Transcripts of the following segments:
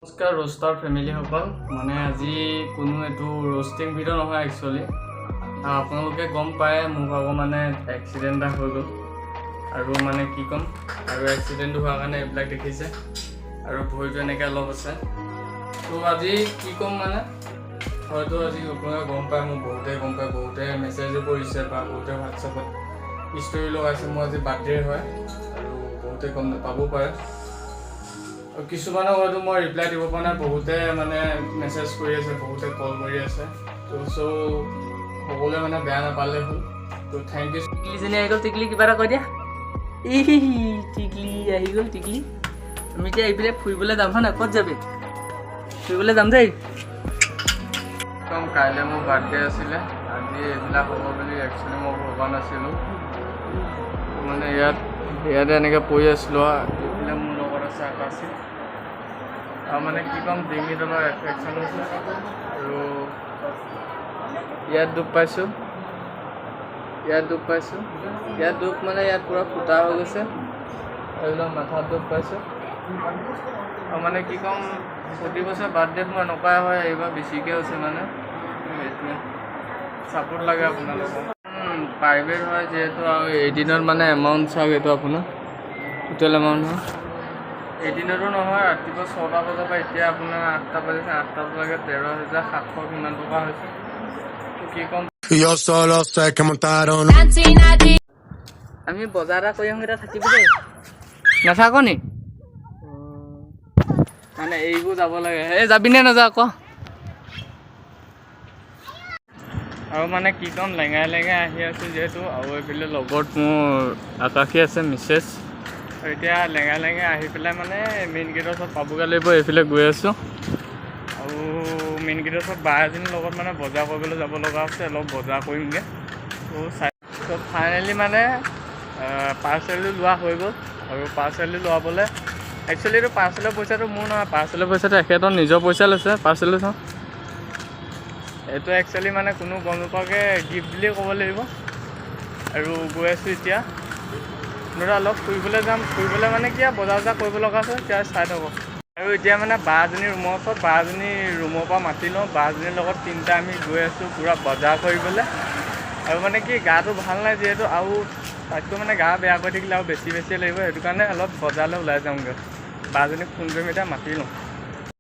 নমস্কাৰ ৰোষ্টাৰ ফেমিলিসকল, মানে আজি কোনো এইটো ৰোষ্টিং ভিডিঅ' নহয়। একচুৱেলি আপোনালোকে গম পায় মোৰ ভাগৰ মানে এক্সিডেণ্ট এটা হৈ গ'ল, আৰু মানে কি ক'ম, আৰু এক্সিডেণ্টটো হোৱাৰ কাৰণে এইবিলাক দেখিছে, আৰু ভৰিটো এনেকৈ অলপ আছে। তো আজি কি ক'ম মানে, হয়তো আজি আপোনালোকে গম পায়, মোক বহুতে গম পায়, বহুতে মেছেজো কৰিছে বা বহুতে হোৱাটছএপত ষ্টৰি লগাইছে। মোৰ আজি বাৰ্থডে হয়, আৰু বহুতে গম নাপাবও পাৰে। কিছুমানক হয়তো মই ৰিপ্লাই দিব পৰা নাই, বহুতে মানে মেছেজ কৰি আছে, বহুতে কল কৰি আছে। তো সকলোৱে মানে বেয়া নাপালে হ'ল। তো থেংক ইউ। টিকলিজনী আহি গ'ল। টিকলি কিবা এটা কৈ দিয়া। টিকলি আহি গ'ল। টিকলি আমি এতিয়া এইপিনে ফুৰিবলৈ যাম হয় নাই? ক'ত যাবি? ফুৰিবলৈ যাম দেই। একদম কাইলৈ মোৰ বাৰ্থডে আছিলে, আজি এইবিলাক হ'ব বুলি একচুৱেলি মই ভবা নাছিলোঁ। মানে ইয়াতে এনেকৈ পৰি আছিলোঁ, এইফালে মোৰ লগত আছে আকাশী, আৰু মানে কি ক'ম, ডিঙিত অলপ এফেকশ্যন হৈছে, আৰু ইয়াত দুখ পাইছোঁ, ইয়াত দুখ মানে ইয়াত পূৰা ফুটা হৈ গৈছে, এইবিলাক মাথাত দুখ পাইছোঁ। আৰু মানে কি ক'ম, প্ৰতি বছৰ বাৰ্থডেত মোৰ এনেকুৱাই হয়, এইবাৰ বেছিকৈ হৈছে। মানে এইটোৱে ছাপোৰ্ট লাগে আপোনালোকক। প্ৰাইভেট হয় যিহেতু, আৰু এদিনত মানে এমাউণ্ট চাওক, এইটো আপোনাৰ টোটেল এমাউণ্ট হয়। এদিনতো নহয়, ৰাতিপুৱা 6টা বজাৰ পৰা এতিয়া আপোনাৰ 8টা বাজিছে, 8টা বজালৈকে 13,700 কিমান টকা হৈছে। কি ক'ম, আমি বজাৰ এটা কৰি আহোঁ, এতিয়া থাকিবি দেই। নাথাক নি? মানে এইবোৰ যাব লাগে। এই যাবিনে নাযাওঁ আকৌ? আৰু মানে কি ক'ম, লেঙাই আহি আছোঁ যিহেতু, আৰু এইফালে লগত মোৰ আকাশী আছে, মিছেছ। আৰু এতিয়া লেঙাই আহি পেলাই মানে মেইন গেটৰ ওচৰত পাবগৈ লাগিব। এইফালে গৈ আছোঁ, আৰু মেইন গেটৰ ওচৰত বা এজনীৰ লগত মানে বজাৰ কৰিবলৈ যাব লগা আছে, অলপ বজাৰ কৰিমগৈ। তো ফাইনেলি মানে পাৰ্চেলটো লোৱা হৈ গ'ল, আৰু পাৰ্চেলটো লোৱাবলৈ একচুৱেলি এইটো পাৰ্চেলৰ পইচাটো মোৰ নহয়, পাৰ্চেলৰ পইচাটো এখেতৰ নিজৰ পইচা লৈছে। পাৰ্চেলটো চাওঁ, এইটো একচুৱেলি মানে কোনো গম নোপোৱাকৈ গিফ্ট বুলিয়ে ক'ব লাগিব। আৰু গৈ আছোঁ এতিয়া দাদা অলপ ফুৰিবলৈ যাম। ফুৰিবলৈ মানে কি আৰু বজাৰ কৰিব লগা আছে, এতিয়া চাই থ'ব। আৰু এতিয়া মানে বাজনীৰ ৰুমৰ ওচৰত, বাজনী ৰুমৰ পৰা মাতি লওঁ, বাজনীৰ লগত তিনিটা আমি গৈ আছোঁ পূৰা বজাৰ কৰিবলৈ। আৰু মানে কি গাটো ভাল নাই যিহেতু, আৰু তাতকৈ মানে গা বেয়া কৰি থাকিলে আৰু বেছিয়ে লাগিব, সেইটো কাৰণে অলপ বজাৰলৈ ওলাই যামগৈ। বাজনীক ফোন কৰিম, এতিয়া মাতি লওঁ।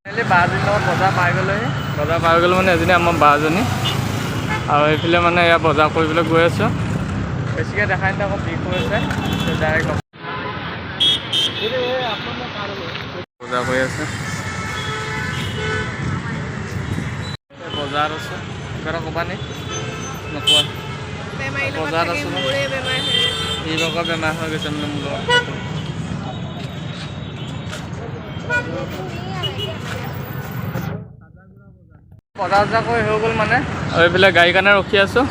ফাইনেলি বাজনীৰ লগত বজাৰ পাই গ'লো মানে এজনী আমাৰ বাজনী, আৰু এইফালে মানে এয়া বজাৰ কৰিবলৈ গৈ আছোঁ। বেছিকৈ দেখাই নিদিওঁ, আকৌ বিষ হৈ আছে, ডাইৰেক্ট বজাৰ কৰি আছে। বজাৰত আছোঁ, কিবা এটা ক'বা নি? নোকোৱা? বজাৰত আছোঁ, ই ভাগৰ বেমাৰ হৈ গৈছে মানে মোৰ লগত। বজাৰ কৰি হৈ গ'ল মানে, আৰু এইফালে গাড়ীৰ কাৰণে ৰখি আছোঁ।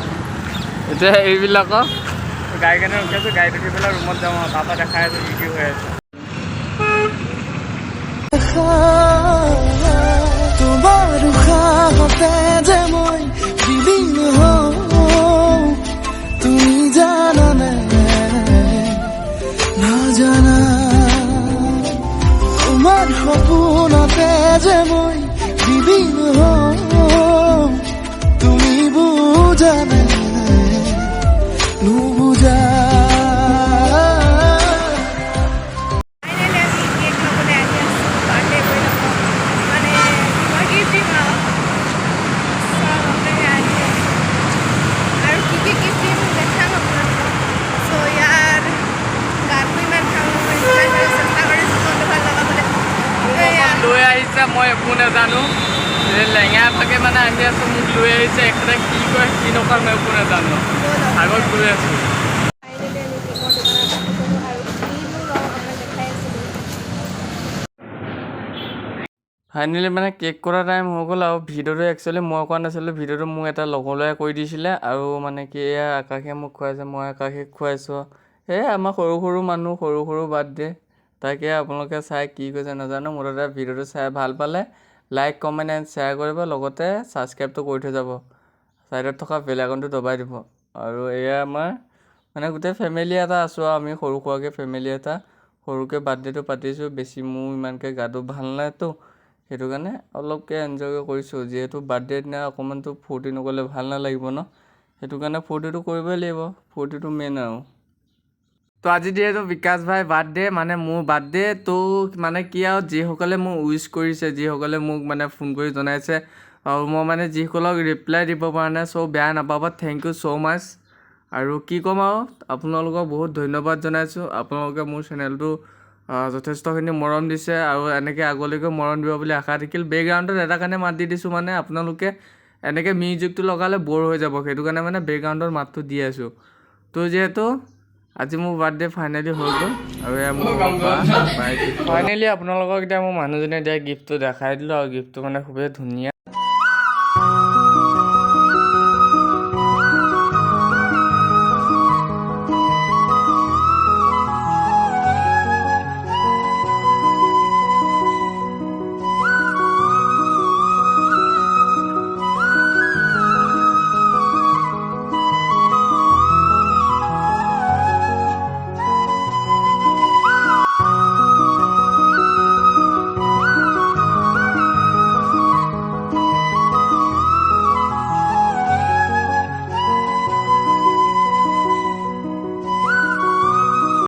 এতিয়া এইবিলাকৰ গাড়ীৰ কাৰণে ৰখি আছোঁ, গাড়ীত উঠি পেলাই ৰুমত যাওঁ, আৰু তাৰপৰা দেখাই আছোঁ কি হৈ আছে। তুমি জানানে না জানা তোমার সপোনতে যে মই বিলীন হওঁ, তুমি বুজানে নুবুজা। লৈ আহিছে মই একো নাজানো, লেঙা ভাগে মানে আহি আছোঁ, মোক লৈ আহিছে, এখেতে কি কয় কি নকয় মই একো নাজানো, আগত গৈ আছোঁ। ফাইনেলি মানে কেক কৰা টাইম হৈ গ'ল, আৰু ভিডিঅ'টো একচুৱেলি মই কৰা নাছিলোঁ, ভিডিঅ'টো মোক এটা লগৰ ল'ৰাই কৰি দিছিলে। আৰু মানে কি এয়া আকাশে মোক খুৱাইছে, মই আকাশীক খুৱাইছোঁ। এই আমাৰ সৰু মানুহ, সৰু বাৰ্থডে, তাকে আপোনালোকে চাই কি কৈছে নাজানো। মোৰ দাদা ভিডিঅ'টো চাই ভাল পালে লাইক, কমেণ্ট এণ্ড শ্বেয়াৰ কৰিব, লগতে ছাবস্ক্ৰাইবটো কৰি থৈ যাব, ছাইডত থকা বেল আইকনটো দবাই দিব। আৰু এয়া আমাৰ মানে গোটেই ফেমিলি এটা আছোঁ, আৰু আমি সৰু সুৰাকৈ ফেমিলি এটা সৰুকৈ বাৰ্থডেটো পাতিছোঁ। বেছি মোৰ ইমানকৈ গাটো ভাল নাইতো, সেইটো কাৰণে অলপকৈ এনজয় কৰিছোঁ। যিহেতু বাৰ্থডে দিনা অকণমানতো ফূৰ্তি নকৰিলে ভাল নালাগিব ন, সেইটো কাৰণে ফূৰ্তিটো কৰিবই লাগিব, ফূৰ্তিটো মেইন আৰু। তো আজি যিহেতু বিকাশ ভাই বাৰ্থডে, মানে মোৰ বাৰ্থডে, তো মানে কি আৰু যিসকলে মোক উইচ কৰিছে, যিসকলে মোক মানে ফোন কৰি জনাইছে, আৰু মই মানে যিসকলক ৰিপ্লাই দিব পৰা নাই, চ' বেয়া নাপাব, থেংক ইউ ছ' মাছ। আৰু কি ক'ম আৰু, আপোনালোকক বহুত ধন্যবাদ জনাইছোঁ। আপোনালোকে মোৰ চেনেলটো যথেষ্টখিনি মৰম দিছে আৰু এনেকৈ আগলৈকে মৰম দিব বুলি আশা থাকিল। বেকগ্ৰাউণ্ডত এটা কাৰণে মাত দি দিছোঁ, মানে আপোনালোকে এনেকৈ মিউজিকটো লগালে ব'ৰ হৈ যাব, সেইটো কাৰণে মানে বেকগ্ৰাউণ্ডত মাতটো দি আছোঁ। তো যিহেতু আজি মোৰ বাৰ্থডে ফাইনেলি হৈ গ'ল, আৰু এয়া মোৰ ফাইনেলি আপোনালোকক এতিয়া মোৰ মানুহজনে দিয়া গিফ্টটো দেখাই দিলোঁ, আৰু গিফ্টটো মানে খুবেই ধুনীয়া।